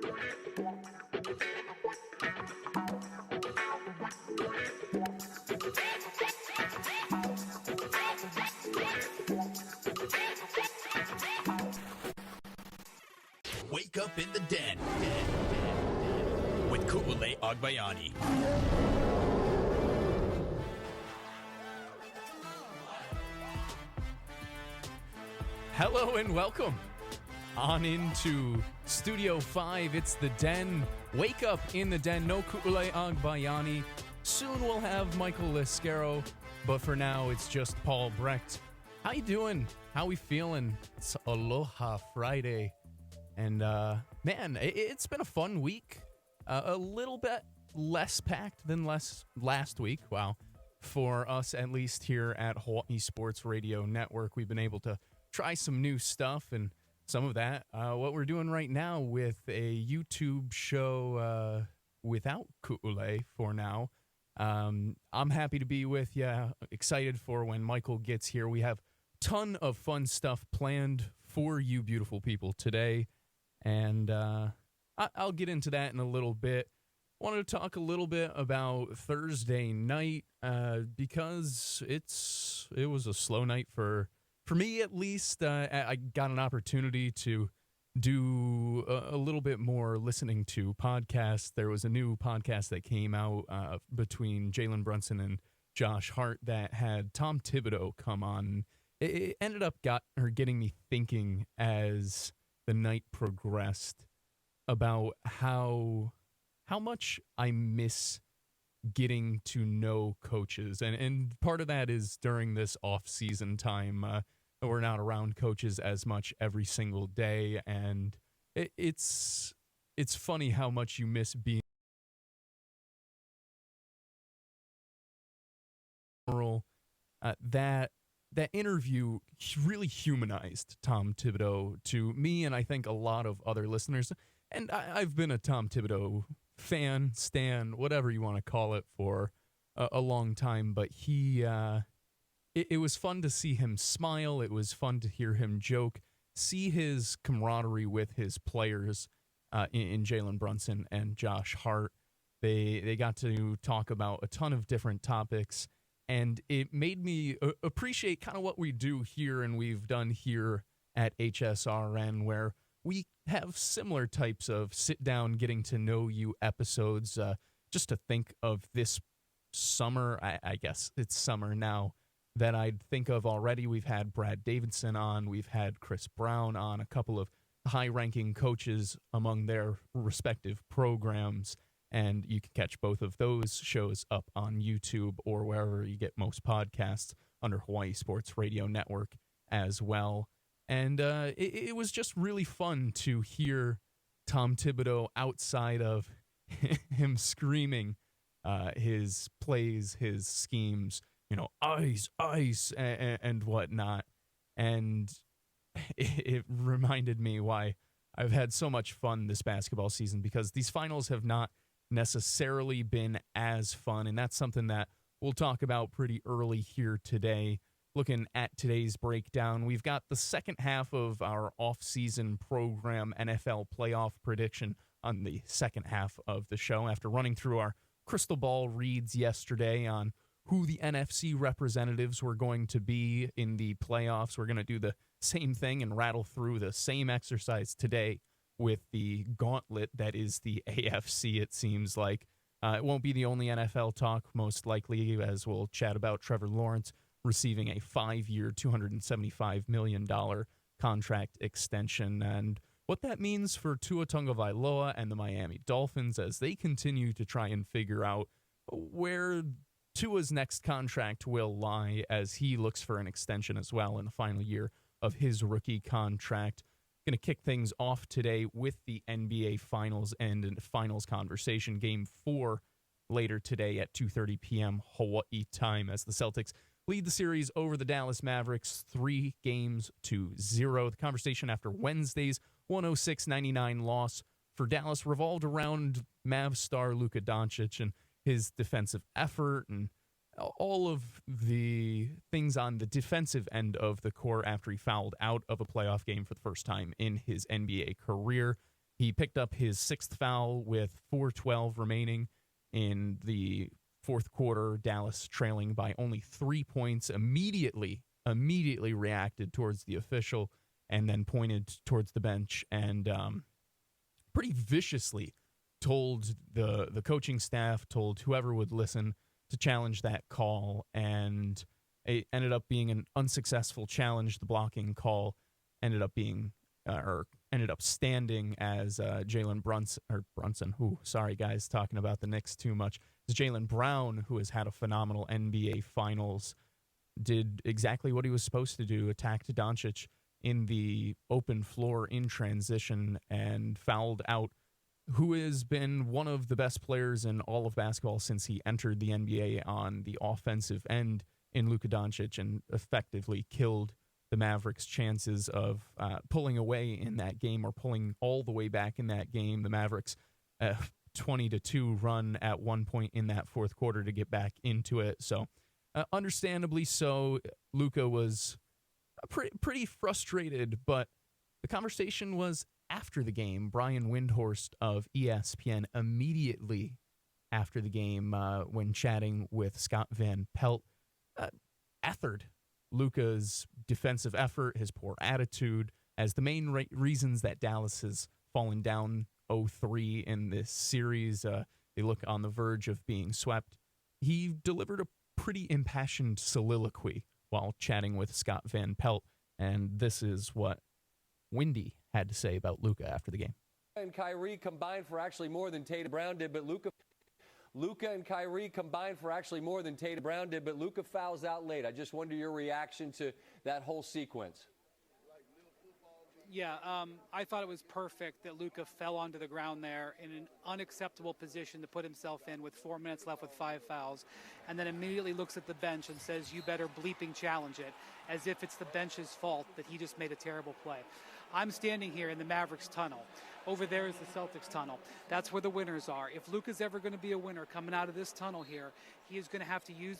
Wake up in the den with Ku'ule Agbayani. Hello and welcome on into Studio 5. It's the Den. Wake up in the den. No Ku'ule Agbayani. Soon we'll have Michael Lescaro, but for now it's just Paul Brecht. How you doing? How we feeling? It's Aloha Friday. And, man, it's been a fun week. A little bit less packed than last week. Wow. For us, at least here at Hawai'i Sports Radio Network, we've been able to try some new stuff, and some of that, what we're doing right now with a YouTube show without Ku'ule for now. I'm happy to be with you. Excited for when Michael gets here. We have a ton of fun stuff planned for you beautiful people today. And I'll get into that in a little bit. Wanted to talk a little bit about Thursday night because it was a slow night for me at least. I got an opportunity to do a little bit more listening to podcasts. There was a new podcast that came out between Jalen Brunson and Josh Hart that had Tom Thibodeau come on. It ended up getting me thinking as the night progressed about how much I miss getting to know coaches. And part of that is during this off-season time. We're not around coaches as much every single day. And it's funny how much you miss being that interview really humanized Tom Thibodeau to me, and I think a lot of other listeners. And I've been a Tom Thibodeau fan, stan, whatever you want to call it, for a long time. But it was fun to see him smile. It was fun to hear him joke, see his camaraderie with his players in Jalen Brunson and Josh Hart. They got to talk about a ton of different topics. And it made me appreciate kind of what we do here and we've done here at HSRN, where we have similar types of sit-down, getting-to-know-you episodes. Just to think of this summer, I guess it's summer now, that I'd think of already. We've had Brad Davidson on. We've had Chris Brown on, a couple of high-ranking coaches among their respective programs. And you can catch both of those shows up on YouTube or wherever you get most podcasts under Hawai'i Sports Radio Network as well. And it was just really fun to hear Tom Thibodeau outside of him screaming his plays, his schemes, ice, and whatnot. And it reminded me why I've had so much fun this basketball season, because these finals have not necessarily been as fun, and that's something that we'll talk about pretty early here today. Looking at today's breakdown, we've got the second half of our off-season program NFL playoff prediction on the second half of the show. After running through our crystal ball reads yesterday on who the NFC representatives were going to be in the playoffs, we're going to do the same thing and rattle through the same exercise today with the gauntlet that is the AFC, it seems like. It won't be the only NFL talk, most likely, as we'll chat about Trevor Lawrence receiving a 5-year, $275 million contract extension, and what that means for Tua Tagovailoa and the Miami Dolphins as they continue to try and figure out where Tua's next contract will lie as he looks for an extension as well in the final year of his rookie contract. Going to kick things off today with the NBA Finals and a finals conversation. Game 4 later today at 2:30 p.m. Hawaii time as the Celtics lead the series over the Dallas Mavericks 3-0. The conversation after Wednesday's 106-99 loss for Dallas revolved around Mavs star Luka Doncic and his defensive effort and all of the things on the defensive end of the court after he fouled out of a playoff game for the first time in his NBA career. He picked up his sixth foul with 4:12 remaining in the fourth quarter. Dallas trailing by only 3 points. Immediately reacted towards the official and then pointed towards the bench and pretty viciously told the coaching staff, told whoever would listen to challenge that call, and it ended up being an unsuccessful challenge. The blocking call ended up standing as Jalen Brunson. Sorry guys, talking about the Knicks too much. It's Jaylen Brown, who has had a phenomenal NBA Finals, did exactly what he was supposed to do, attacked Doncic in the open floor in transition and fouled out who has been one of the best players in all of basketball since he entered the NBA on the offensive end in Luka Doncic, and effectively killed the Mavericks' chances of pulling away in that game, or pulling all the way back in that game. The Mavericks 20-2 run at one point in that fourth quarter to get back into it. So understandably so, Luka was pretty frustrated, but the conversation was after the game. Brian Windhorst of ESPN immediately after the game, when chatting with Scott Van Pelt, ethered Luka's defensive effort, his poor attitude, as the main reasons that Dallas has fallen down 0-3 in this series. They look on the verge of being swept. He delivered a pretty impassioned soliloquy while chatting with Scott Van Pelt, and this is what Windy had to say about Luka after the game. And Kyrie combined for actually more than Tatum Brown did, but Luka and Kyrie combined for actually more than Tatum Brown did, but Luka fouls out late. I just wonder your reaction to that whole sequence. Yeah, I thought it was perfect that Luka fell onto the ground there in an unacceptable position to put himself in with 4 minutes left with 5 fouls, and then immediately looks at the bench and says, "You better bleeping challenge it," as if it's the bench's fault that he just made a terrible play. I'm standing here in the Mavericks tunnel. Over there is the Celtics tunnel. That's where the winners are. If Luka's ever going to be a winner coming out of this tunnel here, he is going to have to use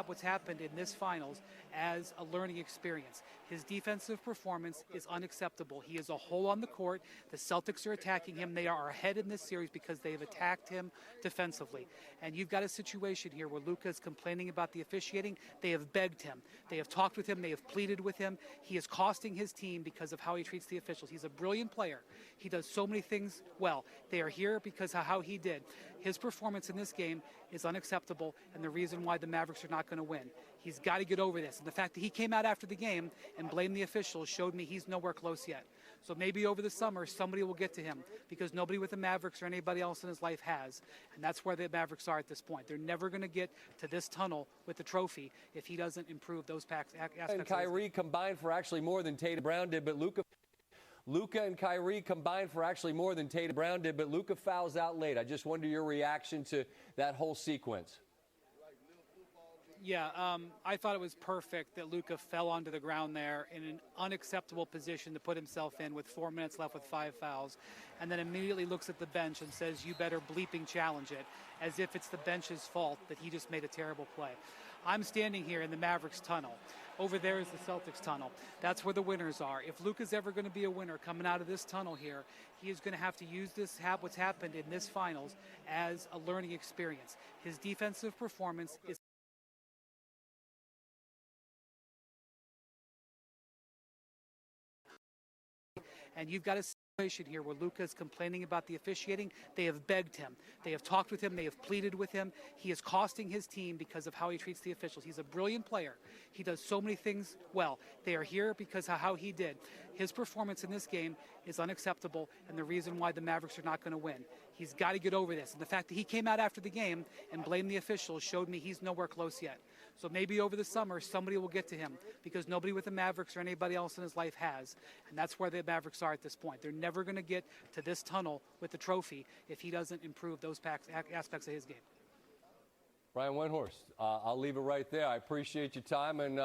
what's happened in this finals as a learning experience. His defensive performance is unacceptable. He is a hole on the court. The Celtics are attacking him. They are ahead in this series because they have attacked him defensively. And you've got a situation here where Luka is complaining about the officiating. They have begged him. They have talked with him. They have pleaded with him. He is costing his team because of how he treats the officials. He's a brilliant player. He does so many things well. They are here because of how he did. His performance in this game is unacceptable, and the reason why the Mavericks are not going to win. He's got to get over this. And the fact that he came out after the game and blamed the officials showed me he's nowhere close yet. So maybe over the summer, somebody will get to him, because nobody with the Mavericks or anybody else in his life has. And that's where the Mavericks are at this point. They're never going to get to this tunnel with the trophy if he doesn't improve those aspects. And Kyrie combined for actually more than Tatum Brown did, but Luka and Kyrie combined for actually more than Tatum Brown did, but Luka fouls out late. I just wonder your reaction to that whole sequence. Yeah, I thought it was perfect that Luka fell onto the ground there in an unacceptable position to put himself in with 4 minutes left with 5 fouls, and then immediately looks at the bench and says, "You better bleeping challenge it," as if it's the bench's fault that he just made a terrible play. I'm standing here in the Mavericks tunnel. Over there is the Celtics tunnel. That's where the winners are. If Luka's ever going to be a winner coming out of this tunnel here, he is going to have to use what's happened in this finals as a learning experience. His defensive performance is and you've got a situation here where Luka is complaining about the officiating. They have begged him. They have talked with him. They have pleaded with him. He is costing his team because of how he treats the officials. He's a brilliant player. He does so many things well. They are here because of how he did. His performance in this game is unacceptable, and the reason why the Mavericks are not going to win. He's got to get over this. And the fact that he came out after the game and blamed the officials showed me he's nowhere close yet. So maybe over the summer, somebody will get to him, because nobody with the Mavericks or anybody else in his life has. And that's where the Mavericks are at this point. They're never going to get to this tunnel with the trophy if he doesn't improve those aspects of his game. Brian Windhorst, I'll leave it right there. I appreciate your time, and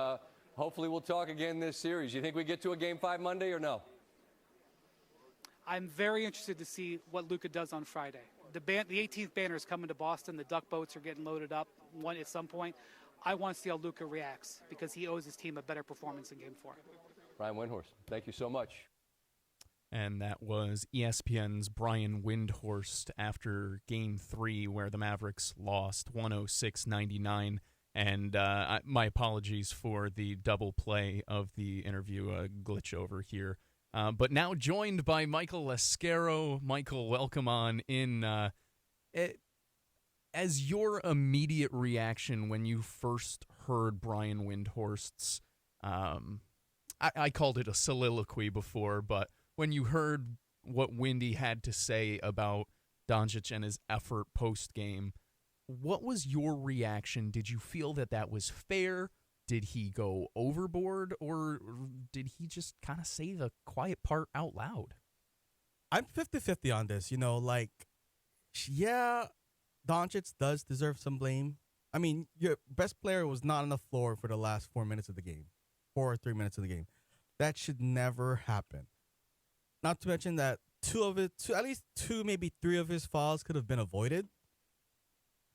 hopefully we'll talk again this series. You think we get to a Game 5 Monday or no? I'm very interested to see what Luka does on Friday. The 18th banner is coming to Boston. The duck boats are getting loaded up at some point. I want to see how Luka reacts, because he owes his team a better performance in Game 4. Brian Windhorst, thank you so much. and that was ESPN's Brian Windhorst after Game 3, where the Mavericks lost 106-99. And my apologies for the double play of the interview, glitch over here. But now joined by Michael Lascaro. Michael, welcome on in. As your immediate reaction when you first heard Brian Windhorst's, I called it a soliloquy before, but when you heard what Windy had to say about Doncic and his effort post-game, what was your reaction? Did you feel that was fair? Did he go overboard, or did he just kind of say the quiet part out loud? I'm 50-50 on this. Yeah, Doncic does deserve some blame. I mean, your best player was not on the floor for the last 4 minutes of the game, 4 or 3 minutes of the game. That should never happen. Not to mention that at least two, maybe three of his fouls could have been avoided.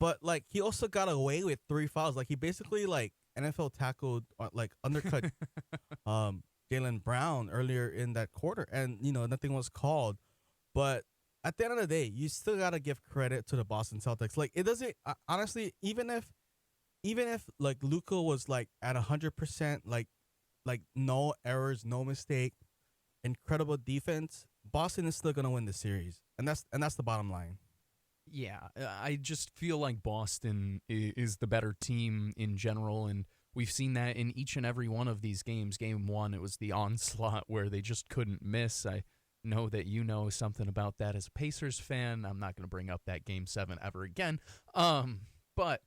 But he also got away with 3 fouls. He basically NFL tackled, undercut Jaylen Brown earlier in that quarter, and nothing was called. But at the end of the day, you still gotta give credit to the Boston Celtics. It doesn't honestly, even if Luka was at 100%, no errors, no mistake, incredible defense, Boston is still gonna win the series, and that's the bottom line. Yeah, I just feel like Boston is the better team in general, and we've seen that in each and every one of these games. Game 1, it was the onslaught where they just couldn't miss. I know that you know something about that as a Pacers fan. I'm not going to bring up that Game 7 ever again. But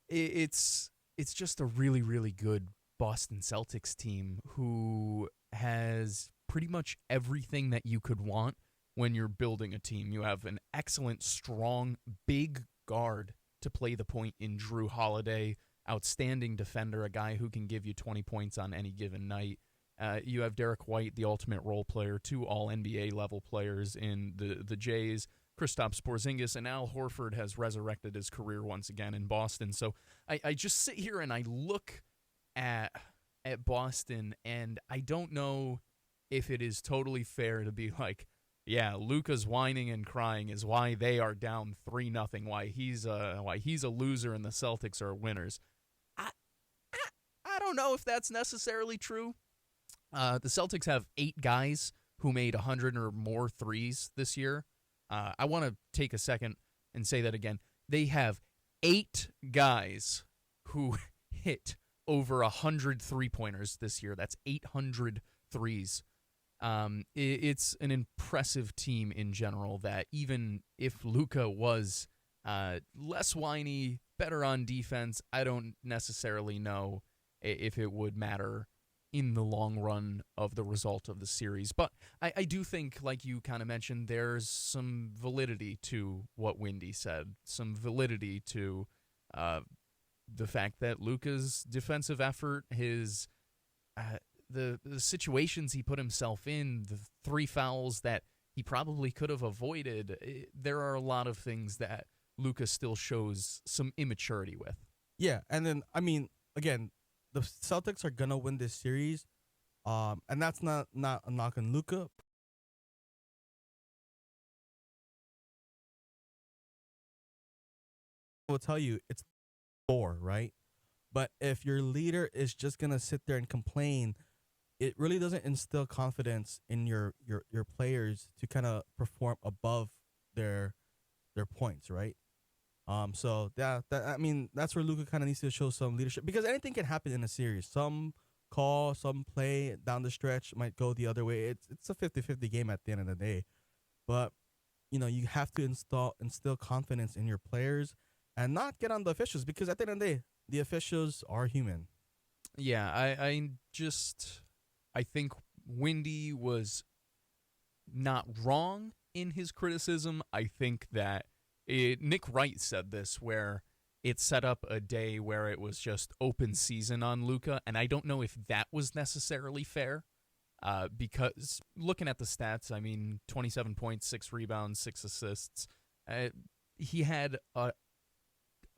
it's just a really, really good Boston Celtics team who has pretty much everything that you could want when you're building a team. You have an excellent, strong, big guard to play the point in Drew Holiday, outstanding defender, a guy who can give you 20 points on any given night. You have Derek White, the ultimate role player, 2 all-NBA level players in the Jays, Kristaps Porzingis, and Al Horford has resurrected his career once again in Boston. So I just sit here and I look at Boston, and I don't know if it is totally fair to be like, yeah, Luka's whining and crying is why they are down 3-0. Why he's a loser and the Celtics are winners. I don't know if that's necessarily true. The Celtics have 8 guys who made 100 or more threes this year. I want to take a second and say that again. They have 8 guys who hit over 100 three-pointers this year. That's 800 threes. It's an impressive team in general that even if Luka was less whiny, better on defense, I don't necessarily know if it would matter in the long run of the result of the series. But I do think, like you kind of mentioned, there's some validity to what Windy said, some validity to the fact that Luka's defensive effort, his the situations he put himself in, the 3 fouls that he probably could have avoided, there are a lot of things that Luka still shows some immaturity with. Yeah, and then, I mean, again, the Celtics are going to win this series, and that's not a knock on Luka. I will tell you, it's 4, right? But if your leader is just going to sit there and complain, it really doesn't instill confidence in your players to kind of perform above their points, right? So I mean, that's where Luka kind of needs to show some leadership, because anything can happen in a series. Some call, some play down the stretch might go the other way. It's a 50-50 game at the end of the day. But you have to instill confidence in your players and not get on the officials, because at the end of the day, the officials are human. Yeah, I think Windy was not wrong in his criticism. I think that Nick Wright said this, where it set up a day where it was just open season on Luka, and I don't know if that was necessarily fair, because looking at the stats, I mean, 27 points, 6 rebounds, 6 assists. He had a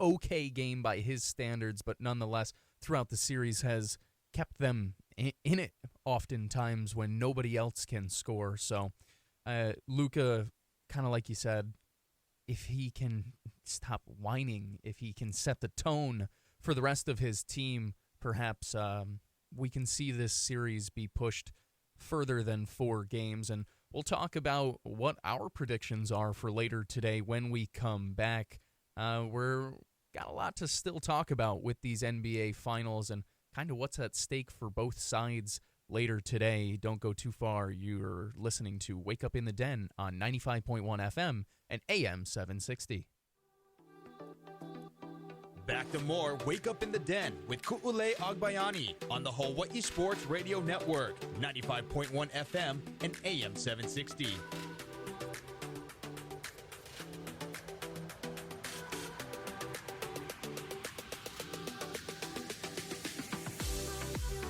okay game by his standards, but nonetheless, throughout the series has kept them in it oftentimes when nobody else can score. So Luka, kind of like you said, if he can stop whining, if he can set the tone for the rest of his team, perhaps we can see this series be pushed further than 4 games. And we'll talk about what our predictions are for later today when we come back. We're got a lot to still talk about with these NBA finals and kind of what's at stake for both sides later today. Don't go too far. You're listening to Wake Up in the Den on 95.1 FM and AM 760. Back to more Wake Up in the Den with Ku'ule Agbayani on the Hawai'i Sports Radio Network, 95.1 FM and AM 760.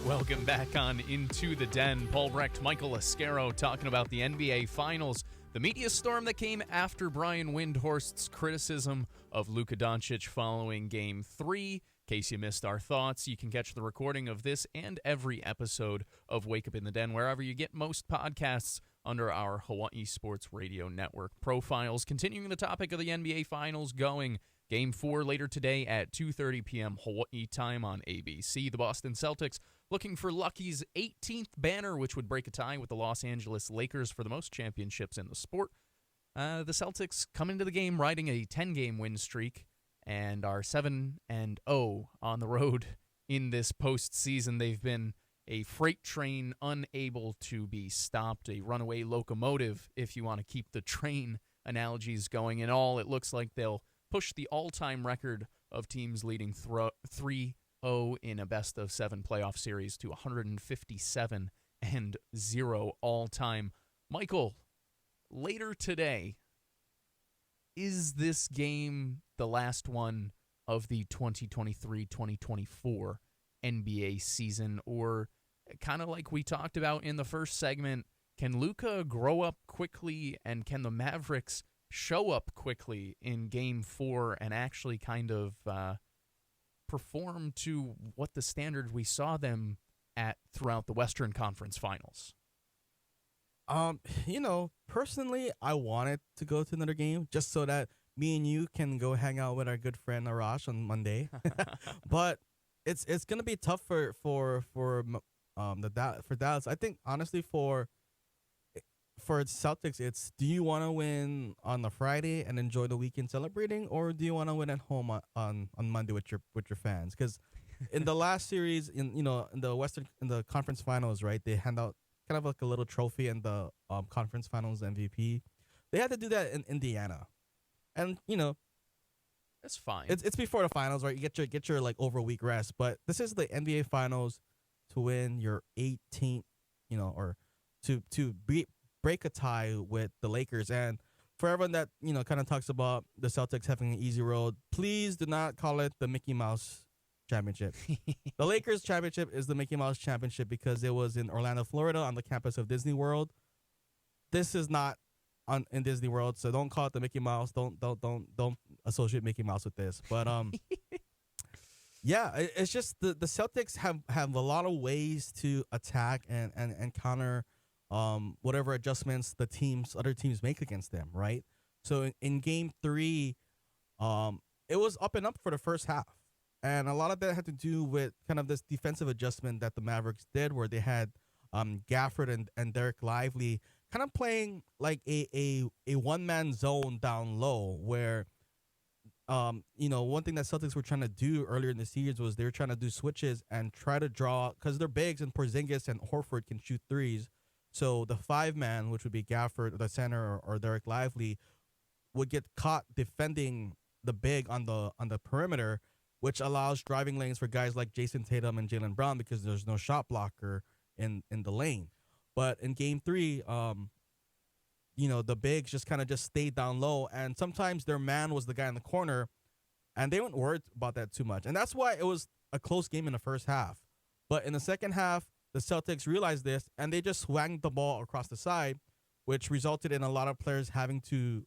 Welcome back on Into the Den. Paul Brecht, Michael Ascaro talking about the NBA Finals. The media storm that came after Brian Windhorst's criticism of Luka Doncic following Game 3. In case you missed our thoughts, you can catch the recording of this and every episode of Wake Up in the Den wherever you get most podcasts under our Hawaii Sports Radio Network profiles. Continuing the topic of the NBA Finals, going Game 4 later today at 2:30 p.m. Hawaii time on ABC. The Boston Celtics looking for Lucky's 18th banner, which would break a tie with the Los Angeles Lakers for the most championships in the sport. The Celtics come into the game riding a 10-game win streak and are 7-0 on the road in this postseason. They've been a freight train unable to be stopped, a runaway locomotive, if you want to keep the train analogies going. In all, it looks like they'll push the all-time record of teams leading 3-0 in a best-of-7 playoff series to 157-0 all-time. Michael, later today, is this game the last one of the 2023-2024 NBA season? Or kind of like we talked about in the first segment, can Luka grow up quickly and can the Mavericks show up quickly in Game 4 and actually kind of perform to what the standard we saw them at throughout the Western Conference Finals? Personally, I wanted to go to another game just so that me and you can go hang out with our good friend Arash on Monday. But it's gonna be tough for Dallas. I think honestly for Celtics, it's, do you want to win on the Friday and enjoy the weekend celebrating, or do you want to win at home on Monday with your fans? Because in the last series, in the conference finals, right, they hand out kind of like a little trophy and the conference finals MVP. They had to do that in Indiana, and That's fine. it's before the finals, right? You get your like over a week rest, but this is the NBA finals to win your 18th, or to break a tie with the Lakers. And for everyone that kind of talks about the Celtics having an easy road, please do not call it the Mickey Mouse Championship. The Lakers championship is the Mickey Mouse Championship because it was in Orlando, Florida, on the campus of Disney World. This is not in Disney World, so don't call it the Mickey Mouse. Don't associate Mickey Mouse with this. But yeah, it's just the Celtics have a lot of ways to attack and counter whatever adjustments other teams make against them, right? So in Game 3, it was up and up for the first half. And a lot of that had to do with kind of this defensive adjustment that the Mavericks did, where they had Gafford and Derek Lively kind of playing like a one-man zone down low, where one thing that Celtics were trying to do earlier in the series was they were trying to do switches and try to draw, because they're bigs and Porzingis and Horford can shoot threes. So the 5-man, which would be Gafford, the center, or Derek Lively, would get caught defending the big on the perimeter, which allows driving lanes for guys like Jason Tatum and Jaylen Brown because there's no shot blocker in the lane. But in Game 3, the bigs just kind of just stayed down low, and sometimes their man was the guy in the corner, and they weren't worried about that too much. And that's why it was a close game in the first half. But in the second half, the Celtics realized this, and they just swung the ball across the side, which resulted in a lot of players having to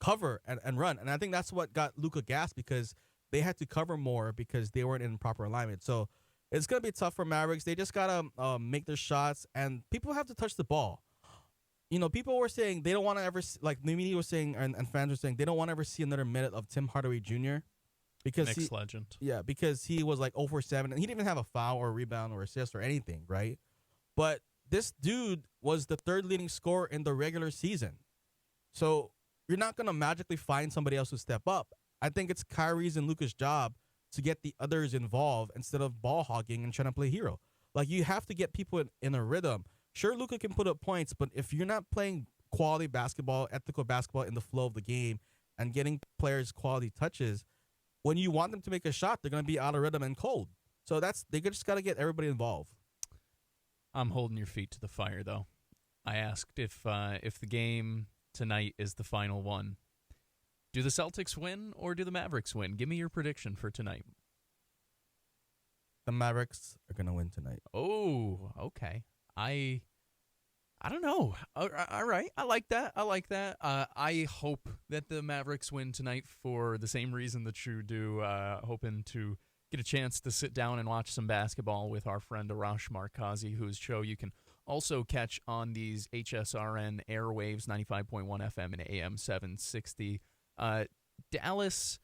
cover and run. And I think that's what got Luka gassed, because they had to cover more because they weren't in proper alignment. So It's gonna be tough for Mavericks. They just gotta make their shots, and people have to touch the ball. People were saying they don't want to ever like the media was saying, and fans were saying they don't want to ever see another minute of Tim Hardaway Jr. because Knicks legend. Yeah, because he was like 0 for 7, and he didn't even have a foul or a rebound or assist or anything, right? But this dude was the third leading scorer in the regular season. So you're not going to magically find somebody else to step up. I think it's Kyrie's and Luka's job to get the others involved instead of ball hogging and trying to play hero. Like, you have to get people in a rhythm. Sure, Luka can put up points, but if you're not playing quality basketball, ethical basketball in the flow of the game and getting players quality touches, when you want them to make a shot, they're going to be out of rhythm and cold. So they just got to get everybody involved. I'm holding your feet to the fire, though. I asked if the game tonight is the final one. Do the Celtics win or do the Mavericks win? Give me your prediction for tonight. The Mavericks are going to win tonight. Oh, okay. I don't know. All right. I like that. I hope that the Mavericks win tonight for the same reason that you do, hoping to get a chance to sit down and watch some basketball with our friend Arash Markazi, whose show you can also catch on these HSRN airwaves, 95.1 FM and AM 760. Dallas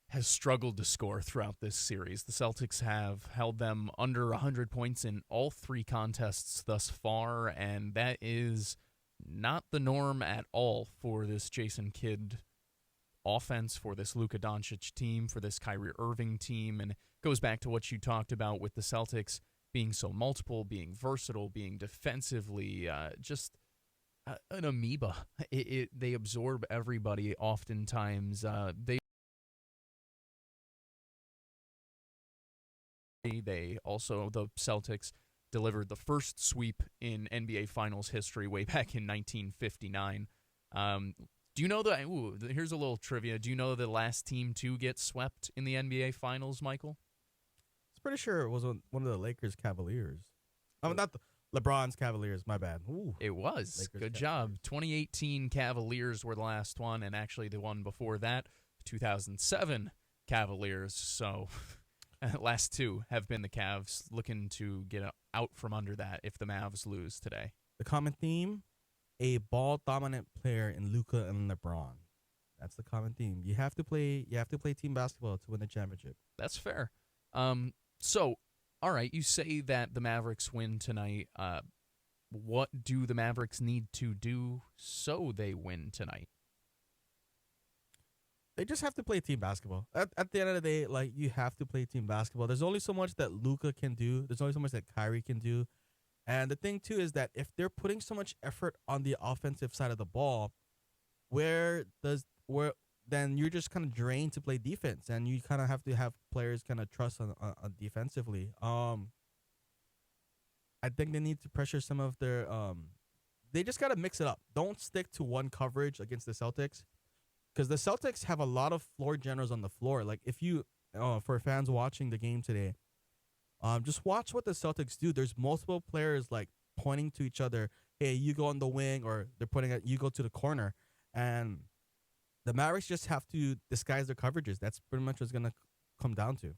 has struggled to score throughout this series. The Celtics have held them under 100 points in all three contests thus far, and that is not the norm at all for this Jason Kidd offense, for this Luka Doncic team, for this Kyrie Irving team, and it goes back to what you talked about with the Celtics being so multiple, being versatile, being defensively just an amoeba. They absorb everybody oftentimes. They also, the Celtics, delivered the first sweep in NBA Finals history way back in 1959. Do you know that? Here's a little trivia. Do you know the last team to get swept in the NBA Finals, Michael? I'm pretty sure it was one of the Lakers Cavaliers. Not the LeBron's Cavaliers. My bad. Ooh, it was. Lakers Good Cavaliers. job. 2018 Cavaliers were the last one, and actually the one before that, 2007 Cavaliers. So last two have been the Cavs, looking to get out from under that if the Mavs lose today. The common theme: a ball-dominant player in Luka and LeBron. That's the common theme. You have to play team basketball to win the championship. That's fair. So, all right, you say that the Mavericks win tonight. What do the Mavericks need to do so they win tonight? They just have to play team basketball. At the end of the day, like, you have to play team basketball. There's only so much that Luka can do. There's only so much that Kyrie can do. And the thing, too, is that if they're putting so much effort on the offensive side of the ball, then you're just kind of drained to play defense, and you kind of have to have players kind of trust on defensively. I think they need to pressure some of their they just got to mix it up. Don't stick to one coverage against the Celtics, because the Celtics have a lot of floor generals on the floor. Like, if you for fans watching the game today, just watch what the Celtics do. There's multiple players like pointing to each other. Hey, you go on the wing, or they're pointing at you go to the corner, and the Mavericks just have to disguise their coverages. That's pretty much what it's gonna come down to.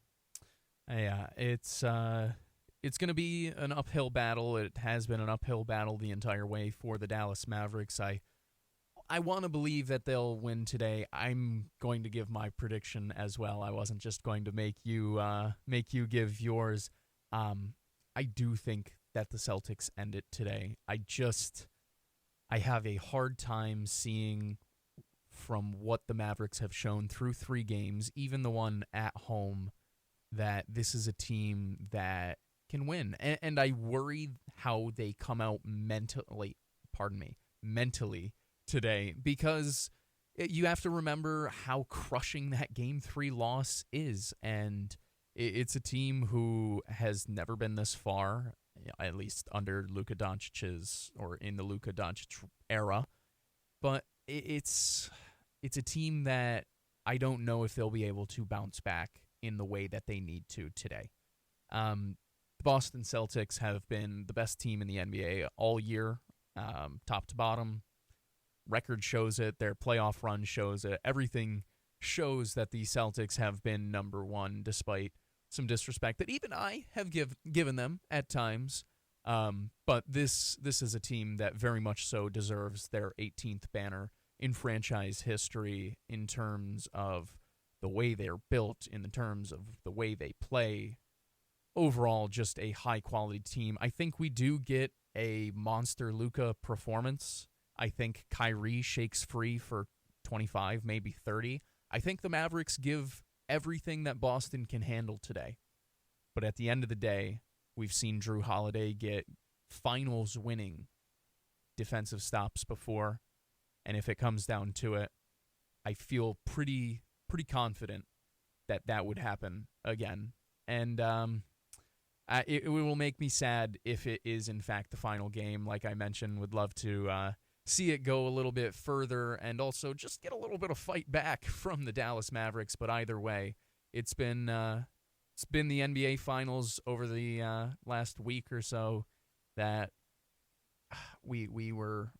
Yeah, it's going to be an uphill battle. It has been an uphill battle the entire way for the Dallas Mavericks. I want to believe that they'll win today. I'm going to give my prediction as well. I wasn't just going to make you give yours. I do think that the Celtics end it today. I have a hard time seeing, from what the Mavericks have shown through 3 games, even the one at home, that this is a team that can win. And I worry how they come out mentally today, because you have to remember how crushing that Game 3 loss is. And it's a team who has never been this far, at least under Luka Doncic's, or in the Luka Doncic era. But it's a team that I don't know if they'll be able to bounce back in the way that they need to today. The Boston Celtics have been the best team in the NBA all year, top to bottom. Record shows it. Their playoff run shows it. Everything shows that the Celtics have been number one, despite some disrespect that even I have given them at times. But this is a team that very much so deserves their 18th banner in franchise history in terms of the way they're built, in the terms of the way they play. Overall, just a high-quality team. I think we do get a monster Luka performance. I think Kyrie shakes free for 25, maybe 30. I think the Mavericks give everything that Boston can handle today. But at the end of the day, we've seen Drew Holiday get finals-winning defensive stops before. And if it comes down to it, I feel pretty confident that would happen again. And it will make me sad if it is, in fact, the final game. Like I mentioned, would love to see it go a little bit further and also just get a little bit of fight back from the Dallas Mavericks. But either way, it's been the NBA Finals over the last week or so that we were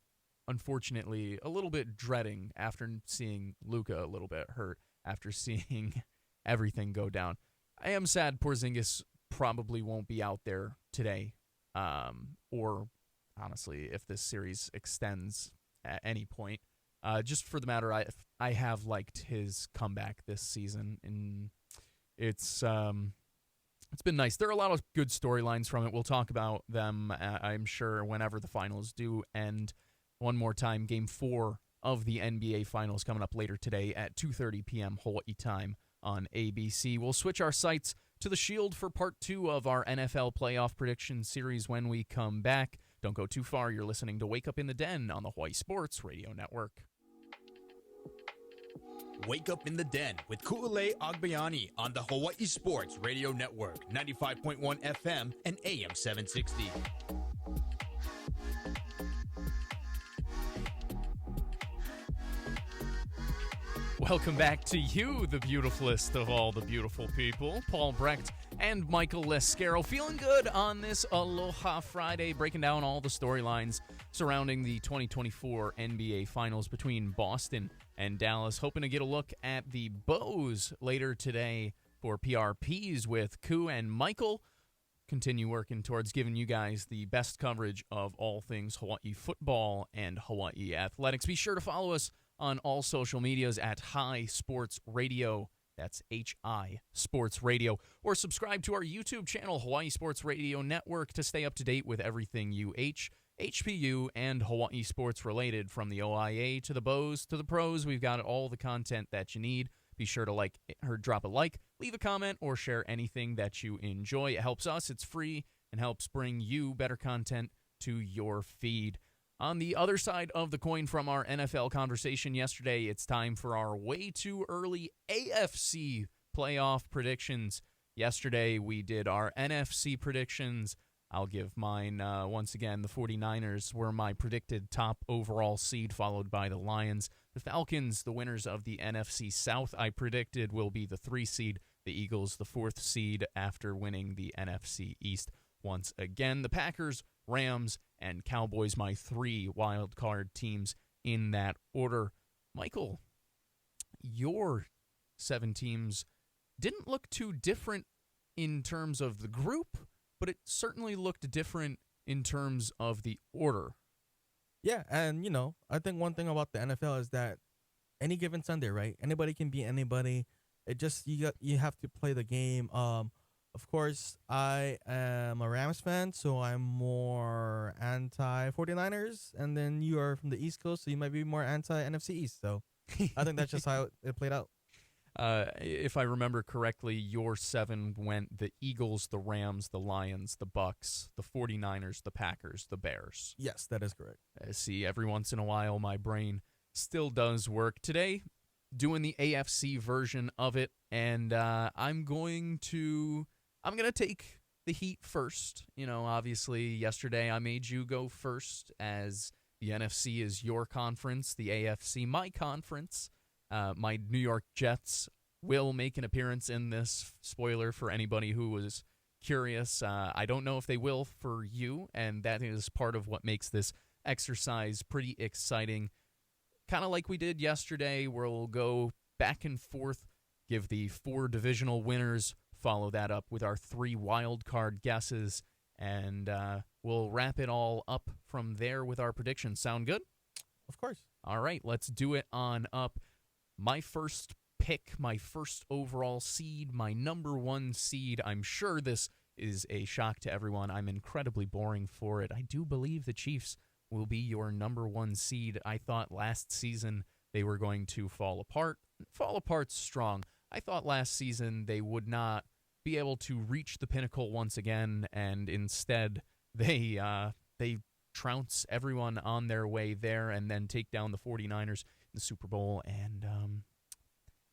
unfortunately a little bit dreading after seeing Luka a little bit hurt, after seeing everything go down. I am sad Porzingis probably won't be out there today, or honestly, if this series extends at any point. Just for the matter, I have liked his comeback this season, and it's been nice. There are a lot of good storylines from it. We'll talk about them, I'm sure, whenever the finals do end. One more time, Game 4 of the NBA Finals coming up later today at 2:30 p.m. Hawaii time on ABC. We'll switch our sights to the Shield for Part 2 of our NFL Playoff Prediction Series when we come back. Don't go too far. You're listening to Wake Up in the Den on the Hawaii Sports Radio Network. Wake Up in the Den with Ku'ulei Agbayani on the Hawaii Sports Radio Network, 95.1 FM and AM 760. Welcome back to you, the beautifulest of all the beautiful people, Paul Brecht and Michael Lescaro. Feeling good on this Aloha Friday, breaking down all the storylines surrounding the 2024 NBA Finals between Boston and Dallas. Hoping to get a look at the Bows later today for PRPs with Ku and Michael. Continue working towards giving you guys the best coverage of all things Hawaii football and Hawaii athletics. Be sure to follow us on all social medias at Hi Sports Radio. That's HI Sports Radio. Or subscribe to our YouTube channel, Hawaii Sports Radio Network, to stay up to date with everything HPU, and Hawaii sports related. From the OIA to the Bows to the pros, we've got all the content that you need. Be sure to like or drop a like, leave a comment, or share anything that you enjoy. It helps us. It's free and helps bring you better content to your feed. On the other side of the coin from our NFL conversation yesterday, it's time for our way too early AFC playoff predictions. Yesterday, we did our NFC predictions. I'll give mine once again. The 49ers were my predicted top overall seed, followed by the Lions. The Falcons, the winners of the NFC South, I predicted will be the 3 seed. The Eagles, the 4th seed after winning the NFC East once again. The Packers, Rams, and Cowboys, my 3 wild card teams in that order. Michael, your 7 teams didn't look too different in terms of the group, but it certainly looked different in terms of the order. Yeah, and I think one thing about the NFL is that any given Sunday, right? Anybody can beat anybody. It just you have to play the game. Of course, I am a Rams fan, so I'm more anti-49ers. And then you are from the East Coast, so you might be more anti-NFC East. So I think that's just how it played out. If I remember correctly, your 7 went the Eagles, the Rams, the Lions, the Bucks, the 49ers, the Packers, the Bears. Yes, that is correct. See, every once in a while, my brain still does work. Today, doing the AFC version of it, and I'm going to take the heat first. Obviously, yesterday I made you go first, as the NFC is your conference, the AFC my conference. My New York Jets will make an appearance in this. Spoiler for anybody who was curious. I don't know if they will for you, and that is part of what makes this exercise pretty exciting. Kind of like we did yesterday, where we'll go back and forth, give the 4 divisional winners follow that up with our 3 wild card guesses, and we'll wrap it all up from there with our predictions. Sound good? Of course. All right, let's do it on up. My first pick, my first overall seed, my number 1 seed. I'm sure this is a shock to everyone. I'm incredibly boring for it. I do believe the Chiefs will be your number 1 seed. I thought last season they were going to fall apart strong. I thought last season they would not be able to reach the pinnacle once again, and instead they trounce everyone on their way there and then take down the 49ers in the Super Bowl. And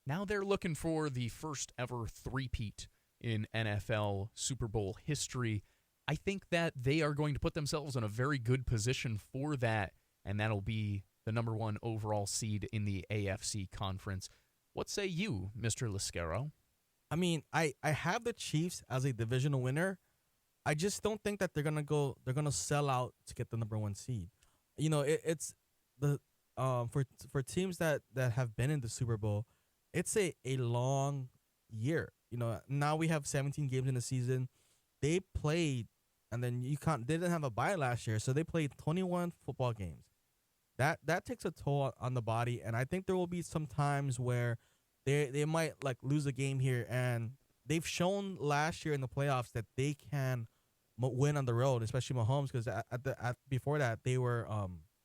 now they're looking for the first ever three-peat in NFL Super Bowl history. I think that they are going to put themselves in a very good position for that, and that'll be the number 1 overall seed in the AFC conference. What say you, Mr. Lascaro? I mean, I have the Chiefs as a divisional winner. I just don't think that they're gonna sell out to get the number 1 seed. You know, it's the for teams that have been in the Super Bowl, it's a long year. You know, now we have 17 games in the season. They played, and then they didn't have a bye last year, so they played 21 football games. That takes a toll on the body, and I think there will be some times where they might like lose a game here, and they've shown last year in the playoffs that they can win on the road, especially Mahomes, because before that they were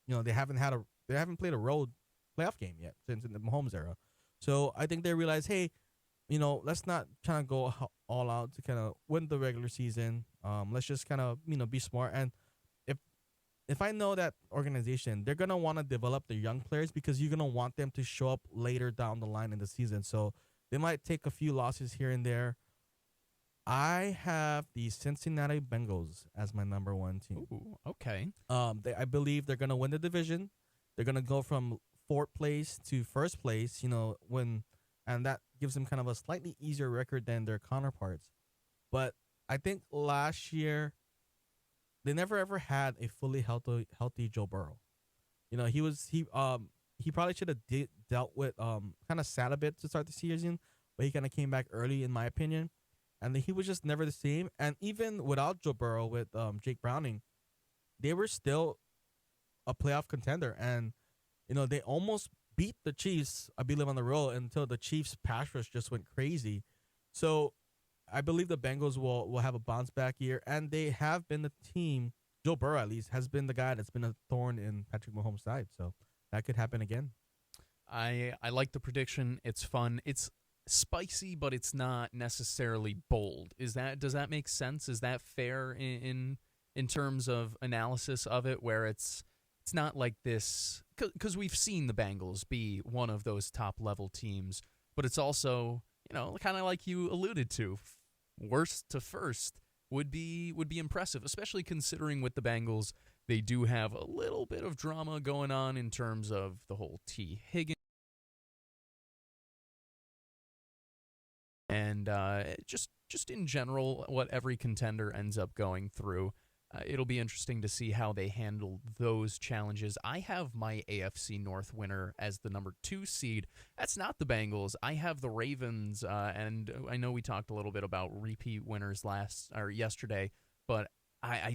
they haven't played a road playoff game yet since in the Mahomes era. So I think they realize, hey, let's not try to go all out to kind of win the regular season. Let's just kind of be smart. And if I know that organization, they're gonna want to develop their young players because you're gonna want them to show up later down the line in the season. So they might take a few losses here and there. I have the Cincinnati Bengals as my number 1 team. Ooh, okay. I believe they're gonna win the division. They're gonna go from 4th place to 1st place. And that gives them kind of a slightly easier record than their counterparts. But I think last year they never ever had a fully healthy Joe Burrow. He probably should have dealt with kind of sad a bit to start the season, but he kind of came back early in my opinion, and he was just never the same. And even without Joe Burrow, with Jake Browning, they were still a playoff contender, and they almost beat the Chiefs, I believe, on the road until the Chiefs pass rush just went crazy. So I believe the Bengals will have a bounce back year, and they have been the team. Joe Burrow, at least, has been the guy that's been a thorn in Patrick Mahomes' side. So that could happen again. I like the prediction. It's fun. It's spicy, but it's not necessarily bold. Does that make sense? Is that fair in terms of analysis of it, where it's not like this, because we've seen the Bengals be one of those top level teams, but it's also, kind of like you alluded to, worst to first would be impressive, especially considering with the Bengals, they do have a little bit of drama going on in terms of the whole T. Higgins and just in general what every contender ends up going through. It'll be interesting to see how they handle those challenges. I have my AFC North winner as the number 2 seed. That's not the Bengals. I have the Ravens, and I know we talked a little bit about repeat winners yesterday, but I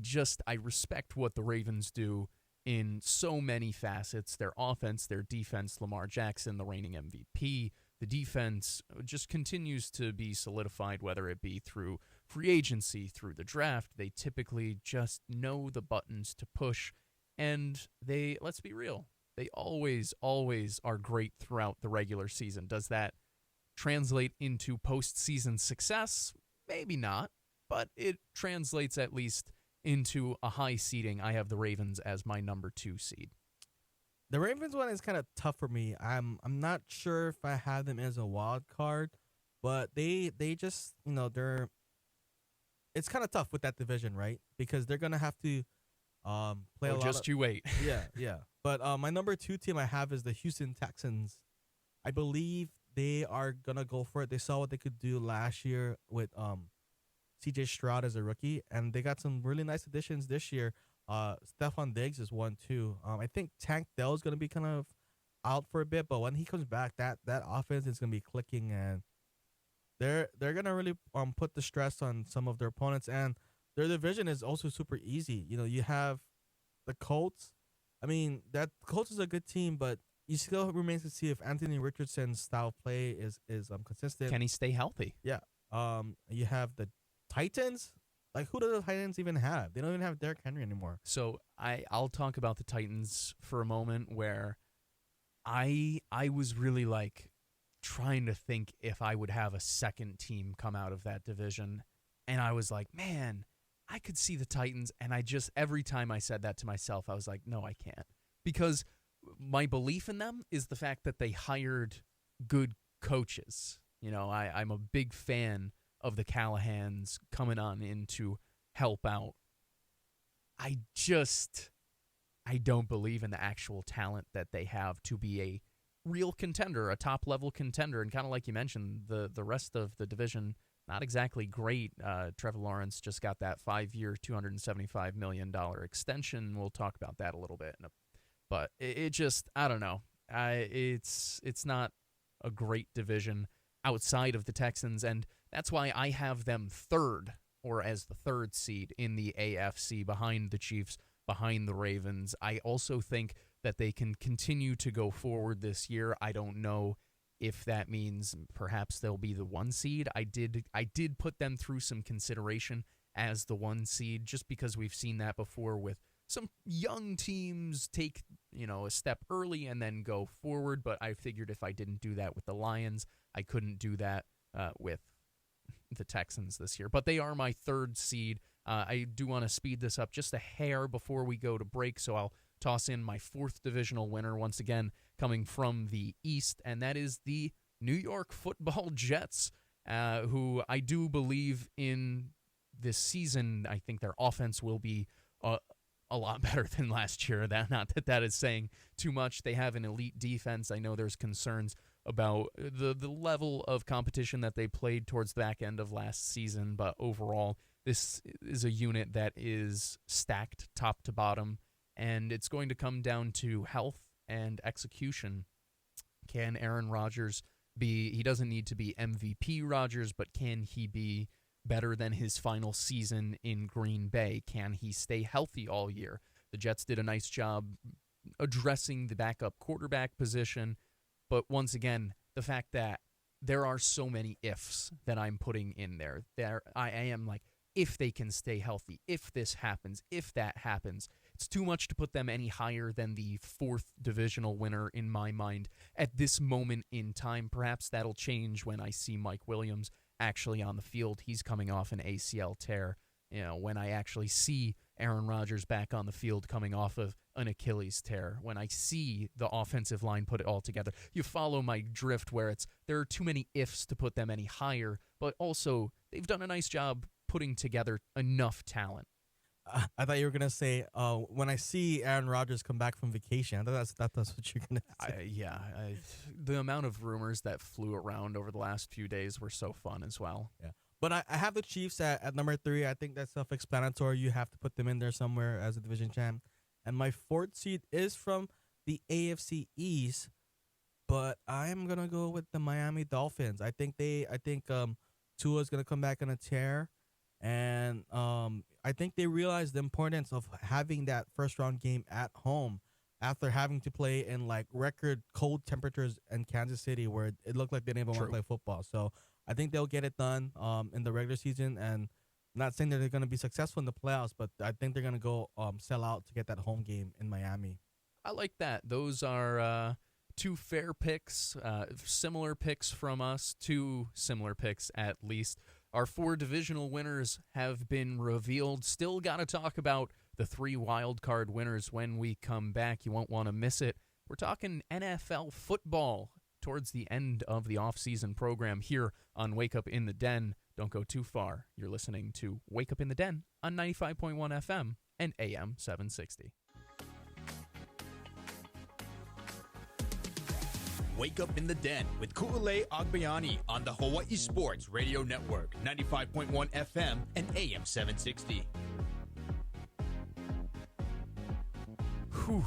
respect what the Ravens do in so many facets. Their offense, their defense, Lamar Jackson, the reigning MVP. The defense just continues to be solidified, whether it be through free agency, through the draft. They typically just know the buttons to push, and let's be real, they always are great throughout the regular season. Does that translate into postseason success? Maybe not, but it translates at least into a high seeding. I have the Ravens as my number 2 seed. The Ravens one is kind of tough for me. I'm not sure if I have them as a wild card, but they just it's kind of tough with that division, right? Because they're gonna have to play a lot. Just you wait. Yeah. But my number 2 team I have is the Houston Texans. I believe they are gonna go for it. They saw what they could do last year with C.J. Stroud as a rookie, and they got some really nice additions this year. Stephon Diggs is one too. I think Tank Dell is gonna be kind of out for a bit, but when he comes back, that offense is gonna be clicking, and they're gonna really put the stress on some of their opponents, and their division is also super easy. You know, you have the Colts. I mean, that Colts is a good team, but you still remains to see if Anthony Richardson's style of play is consistent. Can he stay healthy? Yeah. You have the Titans. Like, who do the Titans even have? They don't even have Derrick Henry anymore. So I'll talk about the Titans for a moment, where I was really like trying to think if I would have a second team come out of that division, and I was like, man, I could see the Titans, and every time I said that to myself, I was like, no, I can't, because my belief in them is the fact that they hired good coaches. You know, I'm a big fan of the Callahans coming on in to help out. I don't believe in the actual talent that they have to be a real contender, a top-level contender. And kind of like you mentioned, the rest of the division, not exactly great. Trevor Lawrence just got that 5-year, $275 million extension. We'll talk about that a little bit. But it just, I don't know. It's not a great division outside of the Texans, and that's why I have them third, or as the third seed in the AFC, behind the Chiefs, behind the Ravens. I also think that they can continue to go forward this year. I don't know if that means perhaps they'll be the 1 seed. I did put them through some consideration as the 1 seed, just because we've seen that before with some young teams take, a step early and then go forward. But I figured if I didn't do that with the Lions, I couldn't do that with the Texans this year. But they are my 3rd seed. I do want to speed this up just a hair before we go to break, so I'll toss in my 4th divisional winner, once again coming from the East, and that is the New York Football Jets, who I do believe in this season. I think their offense will be a lot better than last year. Not that that is saying too much. They have an elite defense. I know there's concerns about the level of competition that they played towards the back end of last season, but overall, this is a unit that is stacked top to bottom, and it's going to come down to health and execution. Can Aaron Rodgers he doesn't need to be MVP Rodgers, but can he be better than his final season in Green Bay? Can he stay healthy all year? The Jets did a nice job addressing the backup quarterback position, but once again, the fact that there are so many ifs that I'm putting in there. I am like, if they can stay healthy, if this happens, if that happens, it's too much to put them any higher than the 4th divisional winner in my mind at this moment in time. Perhaps that'll change when I see Mike Williams actually on the field. He's coming off an ACL tear. When I actually see Aaron Rodgers back on the field coming off of an Achilles tear, when I see the offensive line put it all together. You follow my drift where there are too many ifs to put them any higher, but also they've done a nice job putting together enough talent. I thought you were gonna say when I see Aaron Rodgers come back from vacation. I thought that's what you're gonna say. The amount of rumors that flew around over the last few days were so fun as well. Yeah, but I have the Chiefs at number 3. I think that's self-explanatory. You have to put them in there somewhere as a division champ. And my 4th seed is from the AFC East, but I am gonna go with the Miami Dolphins. I think Tua's gonna come back on a tear. And I think they realized the importance of having that first-round game at home after having to play in like record cold temperatures in Kansas City, where it looked like they didn't even want to play football. So I think they'll get it done in the regular season. And I'm not saying that they're going to be successful in the playoffs, but I think they're going to go sell out to get that home game in Miami. I like that. Those are 2 fair picks, similar picks from us, 2 similar picks at least. Our 4 divisional winners have been revealed. Still got to talk about the 3 wild card winners when we come back. You won't want to miss it. We're talking NFL football towards the end of the off-season program here on Wake Up in the Den. Don't go too far. You're listening to Wake Up in the Den on 95.1 FM and AM 760. Wake Up in the Den with Ku'ulei Agbayani on the Hawai'i Sports Radio Network, 95.1 FM and AM 760. Whew.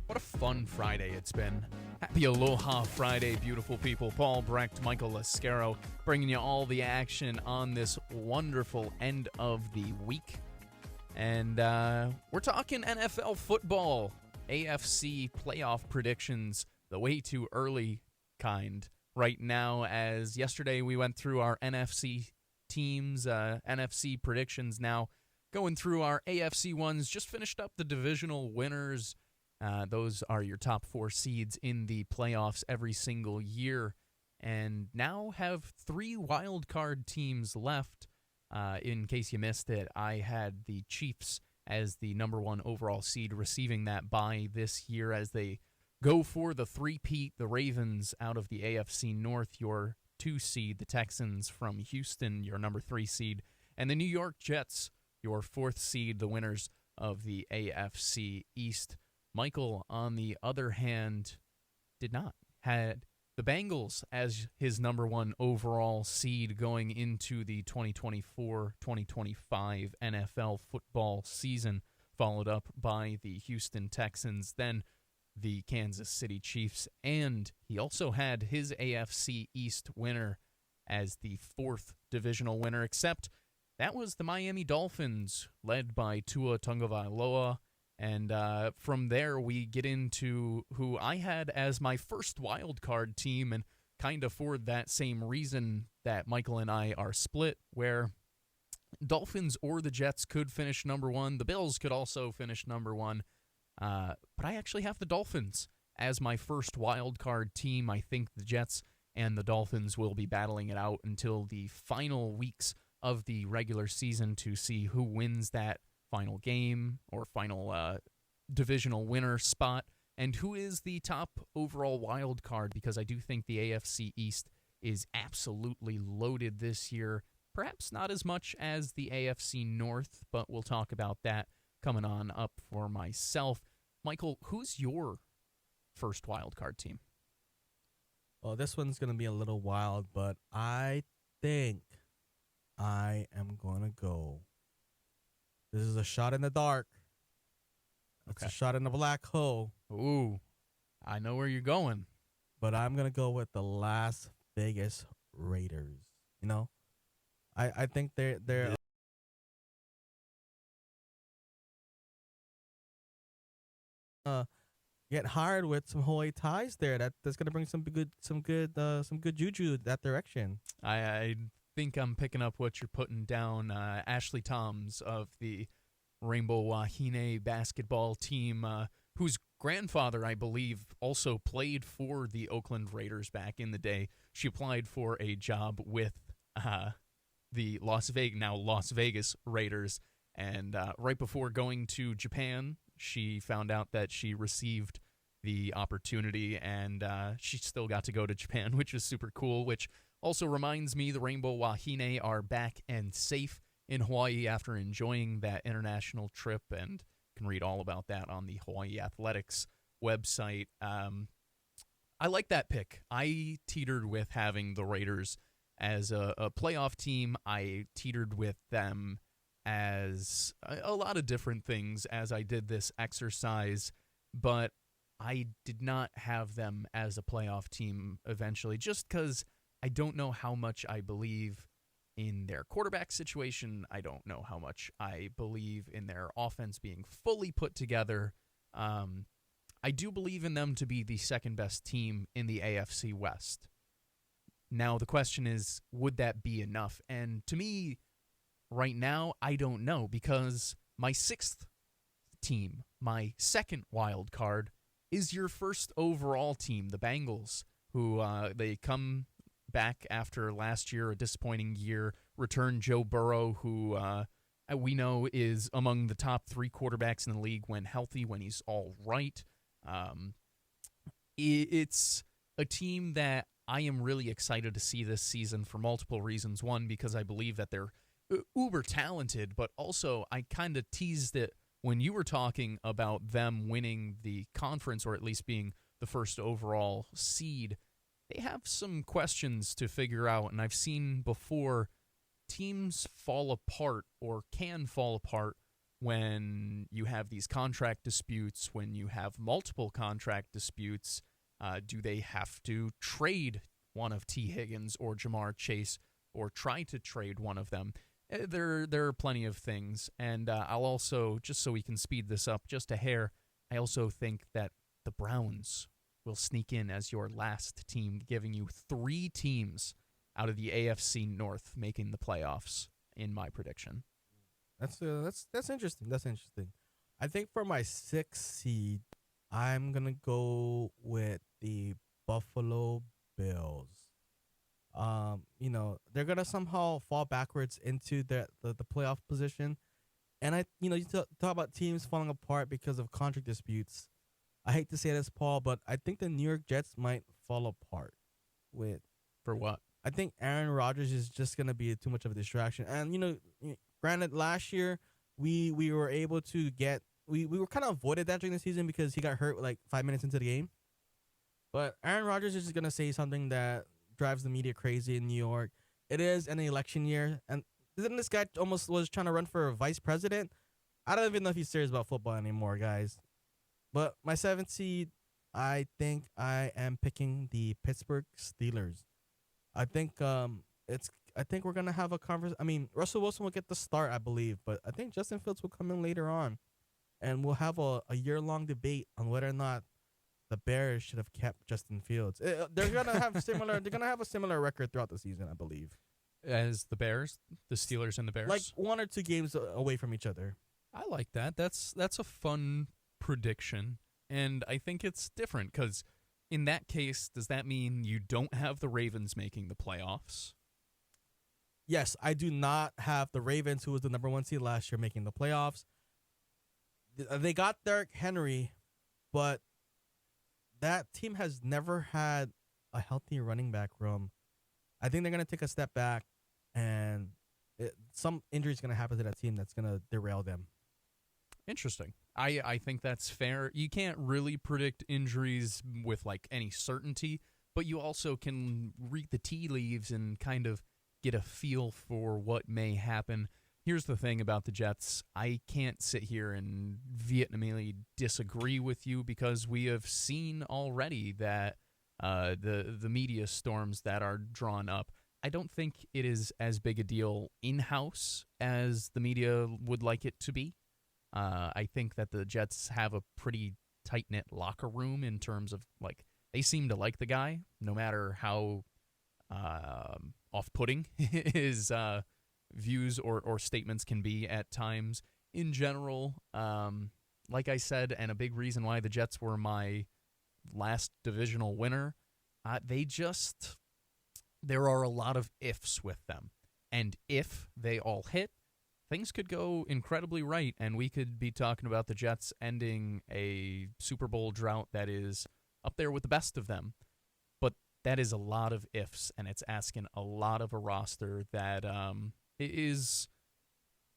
What a fun Friday it's been. Happy Aloha Friday, beautiful people. Paul Brecht, Michael Lascaro, bringing you all the action on this wonderful end of the week. And we're talking NFL football, AFC playoff predictions, the way too early kind right now, as yesterday we went through our NFC teams, NFC predictions. Now going through our AFC ones, just finished up the divisional winners. Those are your top 4 seeds in the playoffs every single year, and now have 3 wild card teams left. In case you missed it, I had the Chiefs as the number 1 overall seed, receiving that bye this year as they go for the three-peat. The Ravens out of the AFC North, your 2 seed, the Texans from Houston, your number 3 seed, and the New York Jets, your 4th seed, the winners of the AFC East. Michael, on the other hand, did not. Had the Bengals as his number 1 overall seed going into the 2024-2025 NFL football season, followed up by the Houston Texans, then the Kansas City Chiefs, and he also had his AFC East winner as the 4th divisional winner, except that was the Miami Dolphins, led by Tua Tagovailoa. And from there, we get into who I had as my first wild card team, and kind of for that same reason that Michael and I are split, where Dolphins or the Jets could finish number 1. The Bills could also finish number 1. But I actually have the Dolphins as my first wild card team. I think the Jets and the Dolphins will be battling it out until the final weeks of the regular season to see who wins that final game or final divisional winner spot, and who is the top overall wild card, because I do think the AFC East is absolutely loaded this year. Perhaps not as much as the AFC North, but we'll talk about that coming on up for myself. Michael, who's your first wild card team? Well, this one's going to be a little wild, but I think I am going to go. This is a shot in the dark. It's a shot in the black hole. Ooh, I know where you're going. But I'm going to go with the Las Vegas Raiders. You know, I think they're get hired with some Hawai'i ties there. That's going to bring some good juju that direction. I think I'm picking up what you're putting down. Ashley Toms of the Rainbow Wahine basketball team, whose grandfather, I believe, also played for the Oakland Raiders back in the day. She applied for a job with the Las Vegas Raiders, and right before going to Japan, she found out that she received the opportunity, and she still got to go to Japan, which is super cool, which also reminds me the Rainbow Wahine are back and safe in Hawaii after enjoying that international trip, and can read all about that on the Hawaii Athletics website. I like that pick. I teetered with having the Raiders as a playoff team. I teetered with them as a lot of different things as I did this exercise, but I did not have them as a playoff team eventually, just because I don't know how much I believe in their quarterback situation. I don't know how much I believe in their offense being fully put together. I do believe in them to be the second best team in the AFC West. Now, the question is, would that be enough? And to me, right now, I don't know, because my 6th team, my second wild card, is your first overall team, the Bengals, who they come back after last year, a disappointing year, return Joe Burrow, who we know is among the top 3 quarterbacks in the league when healthy, when he's all right. It's a team that I am really excited to see this season for multiple reasons. One, because I believe that they're uber talented, but also I kind of teased it when you were talking about them winning the conference, or at least being the first overall seed. They have some questions to figure out, and I've seen before teams fall apart, or can fall apart, when you have these contract disputes, when you have multiple contract disputes, Do they have to trade one of T. Higgins or Jamar Chase or try to trade one of them? There are plenty of things. And I'll also, just so we can speed this up just a hair, I also think that the Browns will sneak in as your last team, giving you 3 teams out of the AFC North making the playoffs in my prediction. That's interesting. That's interesting. I think for my 6th seed, I'm going to go with the Buffalo Bills. They're going to somehow fall backwards into the playoff position. And you talk about teams falling apart because of contract disputes. I hate to say this, Paul, but I think the New York Jets might fall apart For what? I think Aaron Rodgers is just going to be too much of a distraction. And, granted, last year we were able to get we were kind of avoided that during the season because he got hurt like 5 minutes into the game. But Aaron Rodgers is just going to say something that drives the media crazy in New York. It is an election year. And didn't this guy almost was trying to run for vice president? I don't even know if he's serious about football anymore, guys. But my 7th seed, I think I am picking the Pittsburgh Steelers. I think we're gonna have a conversation. I mean, Russell Wilson will get the start, I believe, but I think Justin Fields will come in later on, and we'll have a year-long debate on whether or not the Bears should have kept Justin Fields. They're gonna have similar. They're gonna have a similar record throughout the season, I believe. As the Bears, the Steelers and the Bears, like 1 or 2 games away from each other. I like that. That's a fun prediction, and I think it's different because in that case, does that mean you don't have the Ravens making the playoffs? Yes, I do not have the Ravens, who was the number 1 seed last year, making the playoffs. They got Derrick Henry, but that team has never had a healthy running back room. I think they're going to take a step back, and some injury is going to happen to that team that's going to derail them. Interesting. I think that's fair. You can't really predict injuries with like any certainty, but you also can read the tea leaves and kind of get a feel for what may happen. Here's the thing about the Jets. I can't sit here and vehemently disagree with you because we have seen already that the media storms that are drawn up, I don't think it is as big a deal in-house as the media would like it to be. I think that the Jets have a pretty tight-knit locker room in terms of, like, they seem to like the guy, no matter how off-putting his views or statements can be at times. In general, like I said, and a big reason why the Jets were my last divisional winner, there are a lot of ifs with them. And if they all hit, things could go incredibly right, and we could be talking about the Jets ending a Super Bowl drought that is up there with the best of them. But that is a lot of ifs, and it's asking a lot of a roster that is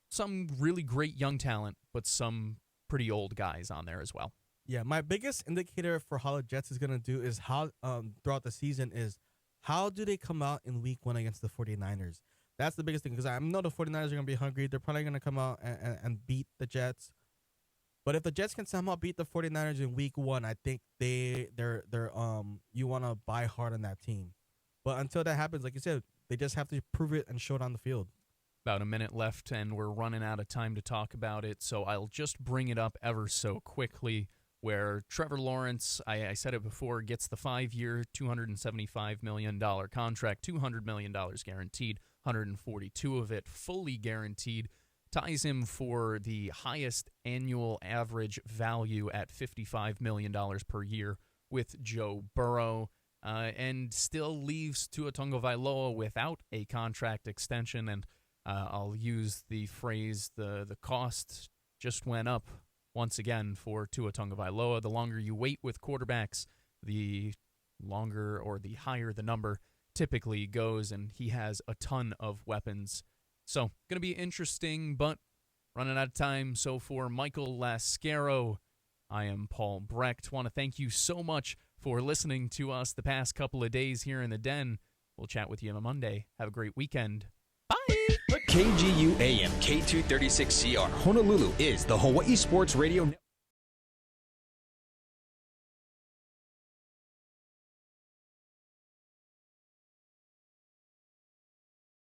some really great young talent, but some pretty old guys on there as well. Yeah, my biggest indicator for how the Jets is going to do is how throughout the season is how do they come out in week 1 against the 49ers? That's the biggest thing because I know the 49ers are going to be hungry. They're probably going to come out and beat the Jets. But if the Jets can somehow beat the 49ers in week 1, I think they're you want to buy hard on that team. But until that happens, like you said, they just have to prove it and show it on the field. About a minute left, and we're running out of time to talk about it, so I'll just bring it up ever so quickly, where Trevor Lawrence, I said it before, gets the 5-year, $275 million contract, $200 million guaranteed, 142 of it fully guaranteed, ties him for the highest annual average value at $55 million per year with Joe Burrow, and still leaves Tua Tagovailoa without a contract extension, and I'll use the phrase, the cost just went up once again for Tua Tagovailoa. The longer you wait with quarterbacks, the longer or the higher the number typically goes, and he has a ton of weapons. So, going to be interesting, but running out of time. So for Michael Lascaro, I am Paul Brecht. Want to thank you so much for listening to us the past couple of days here in the Den. We'll chat with you on Monday. Have a great weekend. Bye! KGU AM K236CR Honolulu is the Hawai'i Sports Radio Network.